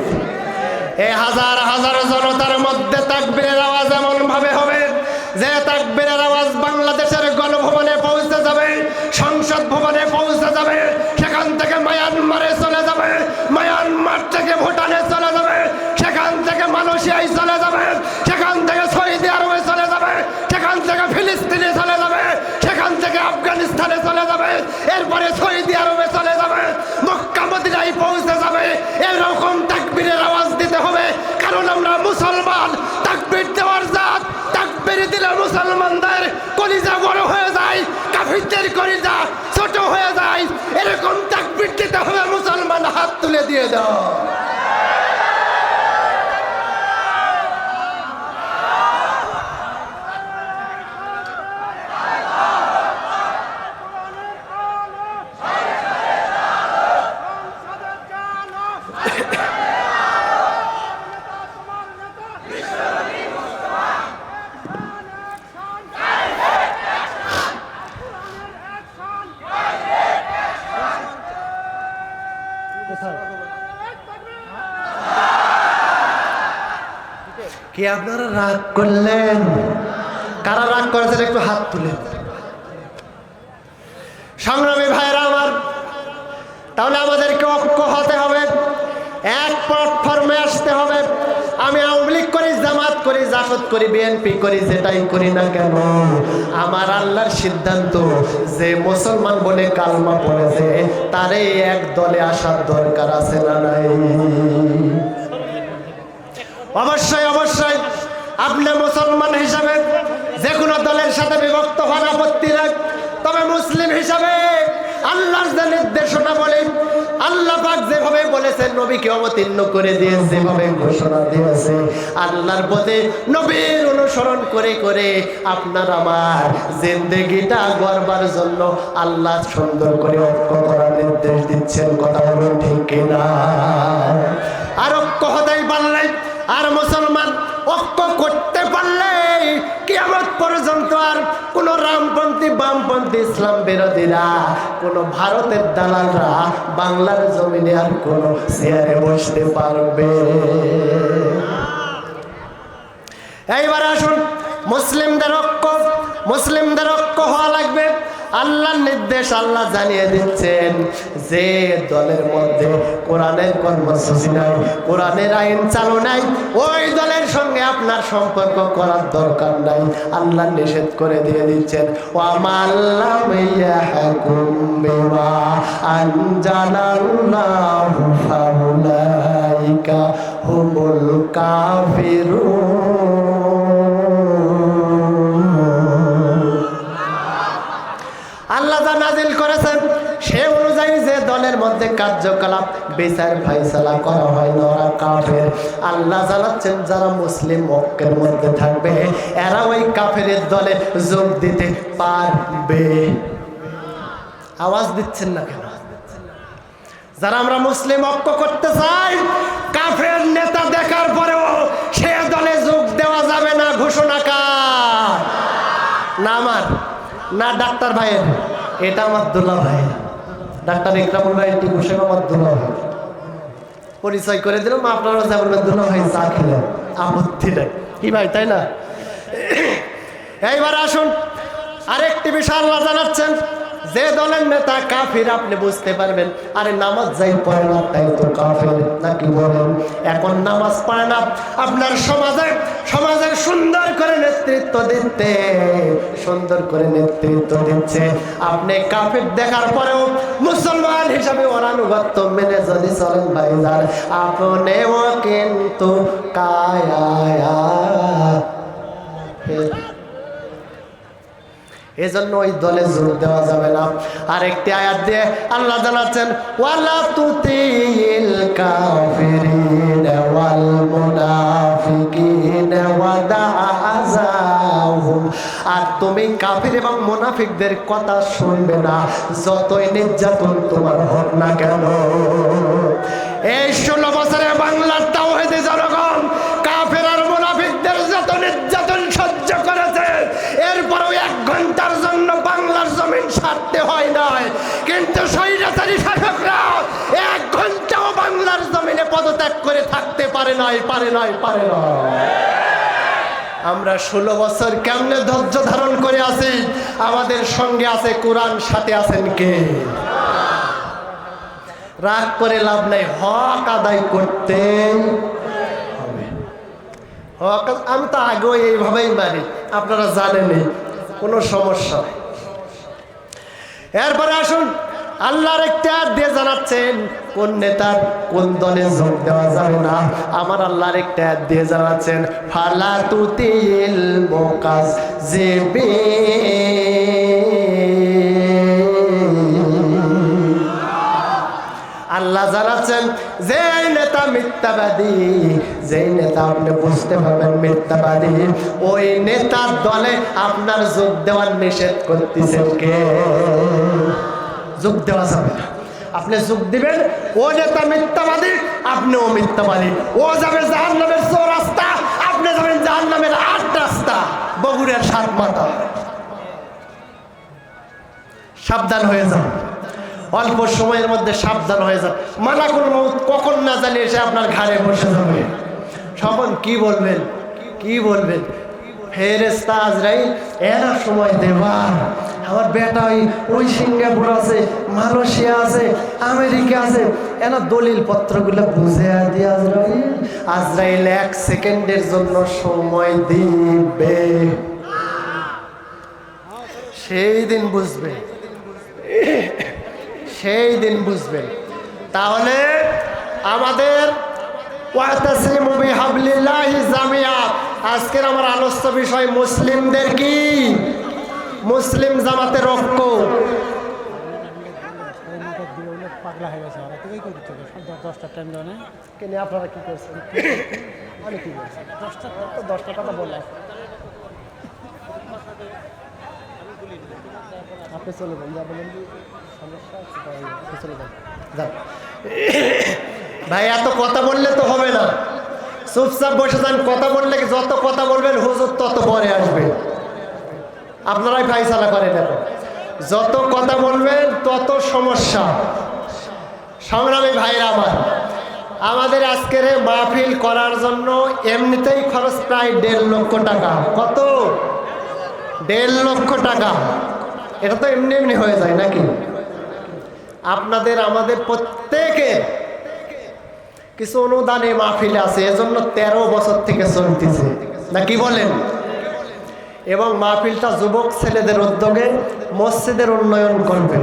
এই হাজার হাজার জনতার মধ্যে তাকবীরের আওয়াজ এমন ভাবে হবে যে তাকবীরের আওয়াজ বাংলাদেশের গণভবনে পৌঁছে যাবে, সংসদ ভবনে পৌঁছে যাবে, সেখান থেকে মায়ানমারে চলে যাবে, মায়ানমার থেকে ভুটানে চলে যাবে, সেখান থেকে মালয়েশিয়ায় চলে যাবে, সেখান থেকে সৌদি আরবে চলে যাবে, সেখান থেকে ফিলিস্তিনে চলে যাবে, সেখান থেকে আফগানিস্তানে চলে যাবে, এরপরে সৌদি আরবে চলে যাবে, মক্কা মদিনায় পৌঁছে যাবে। এরকম তাকবীরের আওয়াজ দিতে হবে, কারণ আমরা মুসলমান, তাকবীর দেওয়ার জাত। তাকবীর দিলে মুসলমানদের কলিজা বড় হয়ে যায়, কাফিরদের কলিজা ছোট হয়ে যায়। এরকম তাকবীর দিতে হবে, মুসলমান হাত তুলে দিয়ে দাও। কি আপনারা রাগ করলেন? কারা রাগ করেছেন একটু হাত তুলেন। সংগ্রামী ভাইরা আমার, তাহলে আমাদেরকে ঐক্য হতে হবে, এক প্ল্যাটফর্মে আসতে হবে। আমি আওয়ামী লীগ করি, জামাত করি, জাসদ করি, বিএনপি করি, যেটাই করি না কেন, আমার আল্লাহর সিদ্ধান্ত যে মুসলমান বলে কালমা পড়েছে তারে এক দলে আসার দরকার আছে না নাই? অবশ্যই অবশ্যই আপনি মুসলমান হিসাবে যে কোনো দলের সাথে বিভক্ত হওয়ার আপত্তি নাই, তবে মুসলিম হিসাবে আল্লাহর যে নির্দেশনা বলে, আল্লাহ পাক যেভাবে বলেছেন, নবীকে অবতীর্ণ করে দিয়ে যেভাবে ঘোষণা দিয়েছে, আল্লাহর পথে নবীর অনুসরণ করে করে আপনার আমার জিন্দেগিটা গড়বার জন্য আল্লাহ সুন্দর করে ঐক্য করার নির্দেশ দিচ্ছেন। কথা বলুন ঠিক কিনা? আর ঐক্য হতেই পারলে, আর মুসলমান ঐক্য করতে পারলে কিয়ামত পর্যন্ত আর কোন রামপন্থী, বামপন্থী, ইসলাম বিরোধীরা, কোন ভারতের দালালরা বাংলার জমিনে আর কোন চেয়ারে বসতে পারবে। এইবার আসুন, মুসলিমদের ঐক্য হওয়া লাগবে। আল্লাহর নির্দেশ আল্লাহ জানিয়ে দিচ্ছেন যে দলের মধ্যে কোরআনের কর্মসূচি নাই, কোরআনের আইন চালু নাই, ওই দলের সঙ্গে আপনার সম্পর্ক করার দরকার নাই। আল্লাহ নিষেধ করে দিয়ে দিচ্ছেন, ওয়ামাল্লাম ইয়াহকুম বিমা আনজালাল্লাহু ফাউলাইকা হুমুল কাফিরুন। আল্লাহ যা নাজিল করেছেন সে অনুযায়ী যে দলের মধ্যে কার্যকলাপ বিচার ফাইসালা করা হয় না, ওরা কাফের। আল্লাহ জানাচ্ছেন যারা মুসলিম ঐক্যের মধ্যে থাকবে এরা ওই কাফেরের দলে যোগ দিতে পারবে। আওয়াজ দিচ্ছেন না কেন? যারা আমরা মুসলিম ঐক্য করতে চাই, কাফের নেতা দেখার পরেও সে দলে যোগ দেওয়া যাবে না। ঘোষণা কার? না আমার, না ডাক্তার ভাইয়ের, এটা আমার দুলা ভাই, ডাক্তার ইকরামুল ভাই টিপু সাহেব আমার দুলা ভাই। পরিচয় করে দিলাম, আপনারা যেমন দুলা ভাই চা খেলেন, আপত্তি নেই কি ভাই, তাই না? এইবার আসুন, আরেকটি বিষয় আল্লাহ জানাচ্ছেন, যে দলের নেতা কাফির আপনি বুঝতে পারবেন, আরে নামাজ যাই পড়ে না তাই তো কাফির নাকি বলেন? এখন নামাজ পড়ে না, আপনার সমাজে সুন্দর করে নেতৃত্ব দিতে, সুন্দর করে নেতৃত্ব দিচ্ছে, আপনি কাফির দেখার পরেও মুসলমান হিসাবে ওর আনুগত্য মেনে যদি চলেন ভাইজান, আপনিও কিন্তু কায়া। এজন্য ওই দলে যোগ দেওয়া যাবে না। আরেকটি আয়াত দিয়ে আল্লাহ জানাচ্ছেন, ওয়ালা তুতিল কাফিরিন ওয়াল মুনাফিকিন ওয়াদাআযাহুম, আর তুমি কাফির এবং মুনাফিকদের কথা শুনবে না, যতই নির্যাতন তোমার হোক না কেন। এই 16 বছরে বাংলার তাওহীদি জনগণ কাফির আর মুনাফিকদের যত নির্যাতন সহ্য করেছে, এরপরও 1 ঘন্টার জন্য বাংলার জমিন ছাড়তে ত্যাগ করে থাকতে পারে নাই। আমরা 16 বছর কেমনে ধৈর্য ধারণ করে আছি? আমাদের সঙ্গে আছে কোরআন, সাথে আছেন কে? রাগ করে লাভ নাই, হক আদায় করতে হবে। হক আমি তো আগেও এইভাবেই মারি, আপনারা জানেনই, কোনো সমস্যা নেই। এরপরে আসুন, আল্লাহর ইখতিয়ার দিয়ে জানাচ্ছেন কোন নেতার কোন দলে যোগ দেওয়া যাবে না। আমার আল্লাহর ইখতিয়ার দিয়ে জানাচ্ছেন ফালা তুতিল মুকাজ্জিবিন। আল্লাহ জানাচ্ছেন যে নেতা মিথ্যাবাদী, যেই নেতা আপনি বুঝতে পারবেন মিথ্যাবাদী, ওই নেতার দলে আপনার যোগ দেওয়ার নিষেধ করতেছেন কে? যোগ দেওয়া যাবে না। আপনি যোগ দিবেন, ও নেতা মিথ্যাবাদী, আপনিও মিথ্যাবাদী। ও যাবে জাহান্নামের 4 রাস্তা, আপনি যাবেন জাহান্নামের 8 রাস্তা, বগুড়ার 7 মাথা। সাবধান হয়ে যান, অল্প সময়ের মধ্যে সাবধান হয়ে যান। মালাকুল মউত কখন না জানি এসে আপনার ঘাড়ে বসে যাবে। তখন কি বলবেন? ফেরেশতা আজরাইল এরা সময় দেবার, আমার বেটা ওই সিঙ্গাপুর আছে, মালয়েশিয়া আছে, আমেরিকা আছে, এরা দলিল পত্রগুলো বুঝে দিয়ে আজরাইল 1 সেকেন্ডের জন্য সময় দিবে, সেই দিন বুঝবেন। তাহলে আমাদের ওয়াতাসিমু বিহাবলিল্লাহি জামিয়া, আজকের আমার আলোচ্য বিষয় মুসলিমদের কি? মুসলিম জামাতের ঐক্য। পাগলা হয়ে গেছে, ওরা থেকে করতে হবে 10টা টাইম দেওয়া নেই। কেন আপনারা কি করছেন? আমি কি করছি? 10টা কথা বলে আপনি চলে যান, যা বলেন সমস্যা চলে যান। ভাই এত কথা বললে তো হবে না, চুপচাপ বসে যান। কথা বললে যত কথা বলবেন হুজুর তত পরে আসবে। আপনারাই ফাইসালা করেন, এখন যত কথা বলবেন তত সমস্যা। সংগ্রামী ভাইরা আমাদের আজকের মাহফিল করার জন্য এমনিতেই খরচ প্রায় 1.5 লক্ষ টাকা। কত? 1.5 লক্ষ টাকা। এটা তো এমনি হয়ে যায় নাকি? আপনাদের আমাদের প্রত্যেকের কিছু অনুদানে মাহফিল আছে, এজন্য 13 বছর থেকে চলতেছে, নাকি বলেন? এবং মাহফিলটা যুবক ছেলেদের উদ্যোগে মসজিদের উন্নয়ন করবে।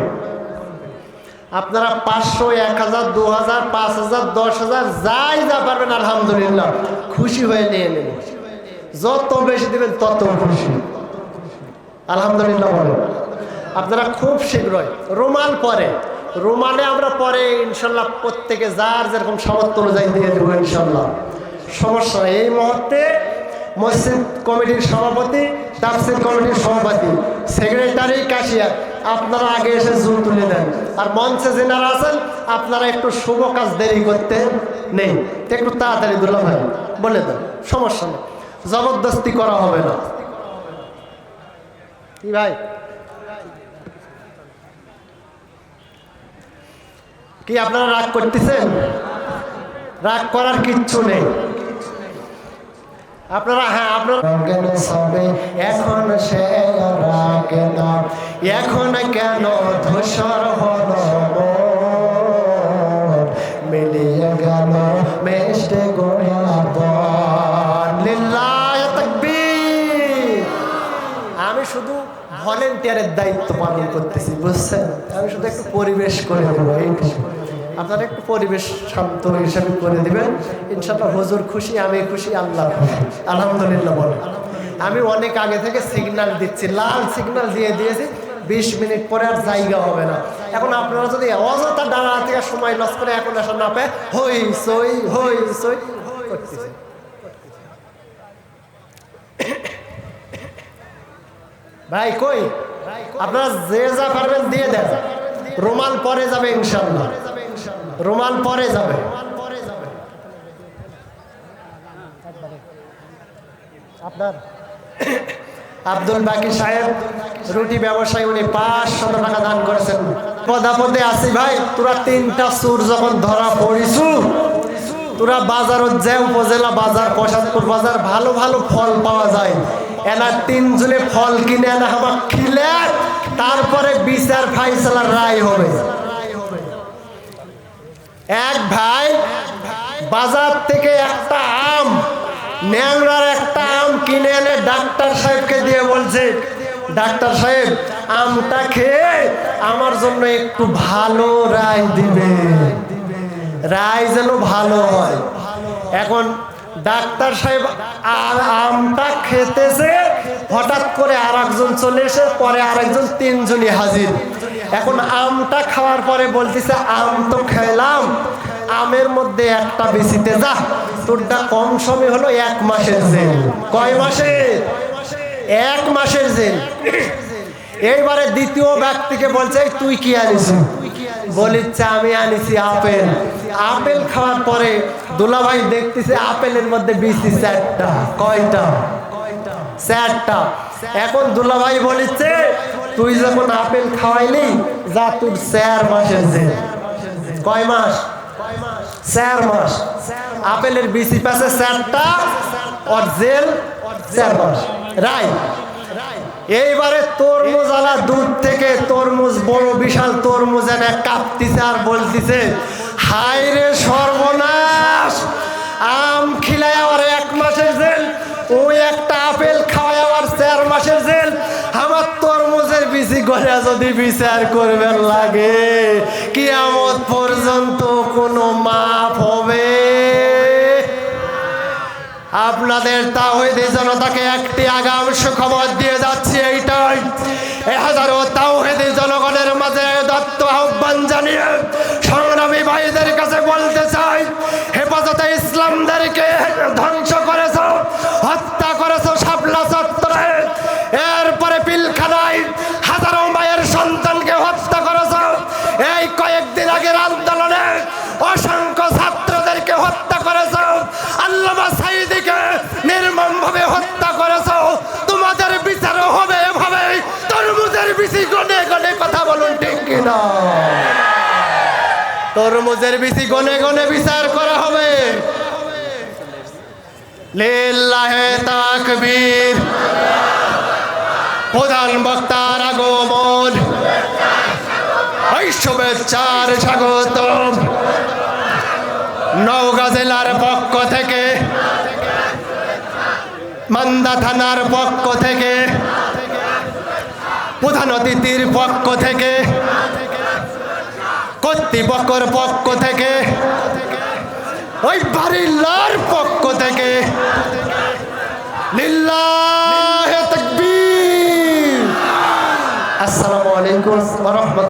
আপনারা 500, 1000, 2000, 5000, 10000 যাই যা পারবেন আলহামদুলিল্লাহ খুশি হয়ে নিয়ে নেবেন। যত বেশি দেবেন তত খুশি, আলহামদুলিল্লাহ বলেন। আপনারা খুব শীঘ্রই রুমালে আমরা পরে ইনশাল্লাহ প্রত্যেকে যার যেরকম সামর্থ্য অনুযায়ী দিয়ে দেবো ইনশাল্লাহ, সমস্যা নেই। এই মুহূর্তে মসজিদ কমিটির সভাপতি, তাফসীর কমিটির সভাপতি, সেক্রেটারি, কাশিয়ার আপনারা আগে এসে জুন তুলে দেন। আর মঞ্চে যেনারা আছেন আপনারা একটু শুভ কাজ দেরি করতে নেই, একটু তাড়াতাড়ি দুলা ভাই বলে দেন, সমস্যা নেই, জবরদস্তি করা হবে না। কি ভাই, কি আপনারা রাগ করতেছেন? রাগ করার কিচ্ছু নেই। আপনারা এখন সে রাগে না, এখন কেন ধূসর হলো মিলিয়ে গেল মেষ্টে গোলাপ। লিল্লাহি তাকবীর। আমি শুধু ভলেন্টিয়ারের দায়িত্ব পালন করতেছি, বুঝছেন? আমি শুধু একটু পরিবেশ করে দেবো, আপনারা একটু পরিবেশ শান্ত হিসাবে করে দেবেন ইনশাআল্লাহ। হুজুর খুশি, আমি খুশি, আল্লাহ খুশি, আলহামদুলিল্লাহ বলে। আমি অনেক আগে থেকে সিগন্যাল দিচ্ছি, লাল সিগন্যাল দিয়ে দিয়েছি, 20 মিনিট পরে আর জায়গা হবে না। এখন আপনারা যদি অযথা দাঁড়া থেকে সময় লস করে এখন আসা না পায় হই সই করতেছে। ভাই কই আপনারা যে যা পারবেন দিয়ে দেন। রুমাল পরে যাবে ইনশাআল্লাহ, রুমাল পরে যাবে। আপনার আব্দুল বাকি সাহেব রুটি ব্যবসায়ী, উনি 500 টাকা দান করেছেন। পদাপদে আসি ভাই, তোরা 3টা সুর যখন ধরা পড়িছু তোরা বাজারত যে উপজেলা বাজার প্রসাদপুর বাজার ভালো ভালো ফল পাওয়া যায় এনা 3 জনে ফল কিনে এনা হামা খিলে তারপরে বিচার ফাইসালার রায় হবে। এক ভাই বাজার থেকে একটা আম ন্যাংরার একটা আম কিনে এনে ডাক্তার সাহেবকে দিয়ে বলছে, ডাক্তার সাহেব আমটা খেয়ে আমার জন্য একটু ভালো রায় দিবে, রায় যেন ভালো হয়। এখন ডাক্তার সাহেব আর আমটা খেতেছে, হঠাৎ করে আর একজন চলে এসে পরে আরেকজন, 3 জনই হাজির। এখন আমটা খাওয়ার পরে বলতেছে আম তো খেলাম, আমের মধ্যে একটা বেশিতে যা, তোরটা কম সময় হলো 1 মাসের জেল। কয় মাসে? 1 মাসের জেল। এইবারে দ্বিতীয় ব্যক্তিকে বলছে তুই কি আনিস? বলিচ্ছে আমি আনিছি আপেল। আপেল খাওয়ার পরে দুলাভাই দেখতেছে আপেলের মধ্যে বিচি 4টা। কয়টা? 4টা। এখন দুলাভাই বলিচ্ছে তুই যখন আপেল খাওয়াইলি যা তোর 4 মাসের জেল। কয় মাস? 4 মাস। আপেলের বিচি পাশে 4টা আর জেল 4 মাস। রাইট। এইবারে তরমুজ আলা দুধ থেকে তরমুজ, বড় বিশাল তরমুজ এনে কাঁপতিছে আর বলতিছে হায় রে সর্বনাশ, আম খিলায় আবার 1 মাসের জেল, ওই একটা আপেল খাওয়ায় আবার 4 মাসের জেল। আমার তরমুজের বিচি গড়া যদি বিচার করবেন লাগে কিয়ামত পর্যন্ত কোনো মাপ হবে? আপনাদের তাওহীদি জনতাকে একটি আগাম সুখবর দিয়ে যাচ্ছি, এইটাই হাজারো তাওহীদি জনগণের মাঝে দত্ত আহ্বান জানিয়ে সংগ্রামী ভাইদের কাছে বলতে চাই, হেফাজতে ইসলামদেরকে ধ্বংস করেছ, হত্যা করেছ শাপলা চত্বরে, এরপরে পিলখানায় হাজারো মায়ের সন্তানকে হত্যা করেছ, এই কয়েকদিন আগের আন্দোলনে অসংখ্য ছাত্রদেরকে হত্যা করেছ, আল্লামা সাঈদীকে নির্মমভাবে হত্যা করেছ। তোমাদের বিচারও হবে এভাবে, তরমুজের বিচি গনে গনে কথা বলুন ঠিক কিনা? তরমুজের বিচি গনে গনে বিচার করা হবে। লিল্লাহে তাকবীর। প্রধান বক্তার আগমন, এই শুভেচ্ছার স্বাগতম। নওগাঁ জেলার পক্ষ থেকে, মান্দা থানার পক্ষ থেকে, প্রধান অতিথির পক্ষ থেকে, কর্তৃপক্ষের পক্ষ থেকে, ওই বাড়ির পক্ষ থেকে লিল্লাহে তাকবীর। আসসালামু আলাইকুম ওয়া রাহমাতুল্লাহ।